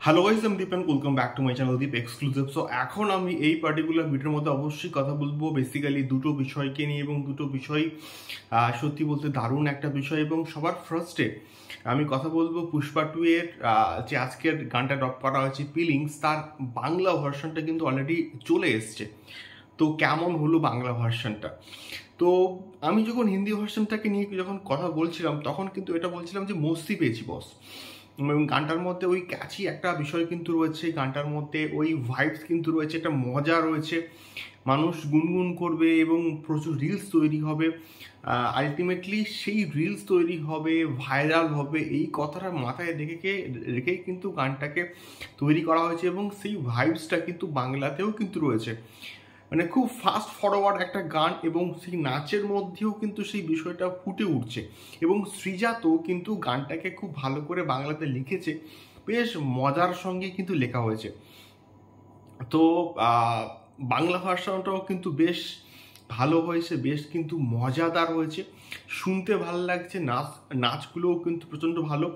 Hello guys, আমি Deep and welcome back to my channel Deep exclusive. So এখন আমি এই পার্টিকুলার ভিডিওর মধ্যে অবশ্যই কথা বলবো বেসিক্যালি দুটো বিষয়কে নিয়ে, এবং দুটো বিষয় সত্যি বলতে দারুণ একটা বিষয়। এবং সবার ফার্স্টে আমি কথা বলবো পুষ্পা 2 এর যে আজকের গানটা ড্রপ করা হয়েছে ফিলিংস, তার বাংলা ভার্সনটা কিন্তু অলরেডি চলে এসছে। তো কেমন হলো বাংলা ভার্সনটা? তো আমি যখন হিন্দি ভার্সনটাকে নিয়ে যখন কথা বলছিলাম তখন কিন্তু এটা বলছিলাম যে মস্তি পেয়েছি বস। এবং গানটার মধ্যে ওই ক্যাচি একটা বিষয় কিন্তু রয়েছে, গানটার মধ্যে ওই ভাইবস কিন্তু রয়েছে, একটা মজা রয়েছে, মানুষ গুনগুন করবে এবং প্রচুর রিলস তৈরি হবে। আলটিমেটলি সেই রিলস তৈরি হবে, ভাইরাল হবে, এই কথাটা মাথায় রেখেই কিন্তু গানটাকে তৈরি করা হয়েছে। এবং সেই ভাইবসটা কিন্তু বাংলাতেও কিন্তু রয়েছে, মানে খুব ফাস্ট ফরওয়ার্ড একটা গান, এবং সেই নাচের মধ্যেও কিন্তু সেই বিষয়টা ফুটে উঠছে। এবং সৃজাতও কিন্তু গানটাকে খুব ভালো করে বাংলাতে লিখেছে, বেশ মজার সঙ্গে কিন্তু লেখা হয়েছে। তো বাংলা ভার্সনটাও কিন্তু বেশ ভালো হয়েছে, বেশ কিন্তু মজাদার হয়েছে, শুনতে ভালো লাগছে, নাচগুলোও কিন্তু প্রচণ্ড ভালো।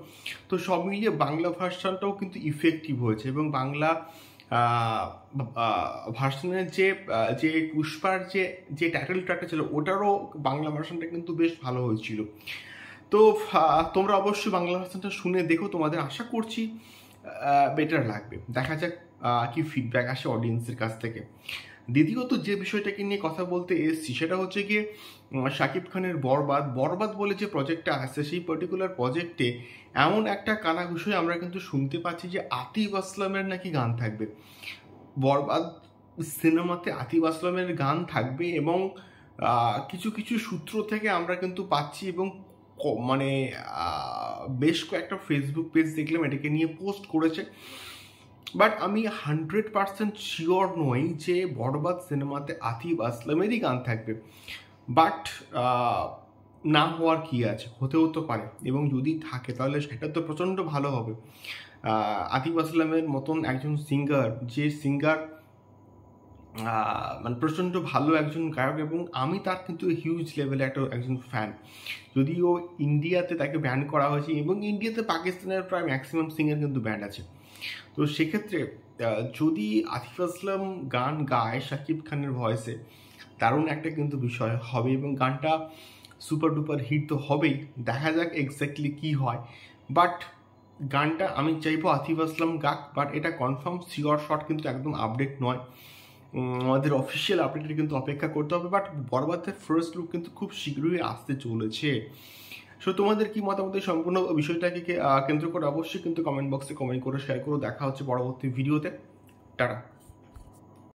তো সব মিলিয়ে বাংলা ভার্সনটাও কিন্তু ইফেক্টিভ হয়েছে। এবং বাংলা ভার্সনের যে পুষ্পার যে টাইটেল ট্র্যাকটা ছিল ওটারও বাংলা ভার্সনটা কিন্তু বেশ ভালো হয়েছিল। তো তোমরা অবশ্যই বাংলা ভার্সনটা শুনে দেখো, তোমাদের আশা করছি বেটার লাগবে। দেখা যাক কি ফিডব্যাক আসে অডিয়েন্সের কাছ থেকে। দ্বিতীয়ত যে বিষয়টাকে নিয়ে কথা বলতে এসেছি সেটা হচ্ছে গিয়ে শাকিব খানের বরবাদ বলে যে প্রজেক্টটা আসছে, সেই পার্টিকুলার প্রজেক্টে এমন একটা কানা বিষয় আমরা কিন্তু শুনতে পাচ্ছি যে আতিফ আসলামের নাকি গান থাকবে বরবাদ সিনেমাতে। আতিফ আসলামের গান থাকবে এবং কিছু কিছু সূত্র থেকে আমরা কিন্তু পাচ্ছি, এবং মানে বেশ কয়েকটা ফেসবুক পেজ দেখলাম এটাকে নিয়ে পোস্ট করেছে। বাট আমি 100% শিওর নই যে বরবাদ সিনেমাতে আতিফ আসলামেরই গান থাকবে। বাট না হওয়ার কি আছে, হতেও তো পারে, এবং যদি থাকে তাহলে সেটা তো প্রচণ্ড ভালো হবে। আতিফ আসলামের মতন একজন সিঙ্গার, যে সিঙ্গার মানে প্রচণ্ড ভালো একজন গায়ক, এবং আমি তার কিন্তু হিউজ লেভেলে একজন ফ্যান। যদিও ইন্ডিয়াতে তাকে ব্যান করা হয়েছে, এবং ইন্ডিয়াতে পাকিস্তানের প্রায় ম্যাক্সিমাম সিঙ্গার কিন্তু ব্যান্ড আছে। তো সেক্ষেত্রে যদি আতিফ আসলাম গান গায় শাকিব খানের ভয়েসে, দারুণ একটা কিন্তু বিষয় হবে, এবং গানটা সুপার ডুপার হিট তো হবেই। দেখা যাক এক্স্যাক্টলি কি হয়। বাট গানটা আমি চাইবো আতিফ আসলাম গাক, বাট এটা কনফার্ম শিওর শট কিন্তু একদম আপডেট নয়। আমাদের অফিসিয়াল আপডেটের কিন্তু অপেক্ষা করতে হবে। বাট বরবাদের ফার্স্ট লুক কিন্তু খুব শীঘ্রই আসতে চলেছে। সো তোমাদের কি মতামত সম্পূর্ণ বিষয়টাকে কেন্দ্র করে অবশ্যই কিন্তু কমেন্ট বক্সে কমেন্ট করে শেয়ার করো। দেখা হচ্ছে পরবর্তী ভিডিওতে। টাটা।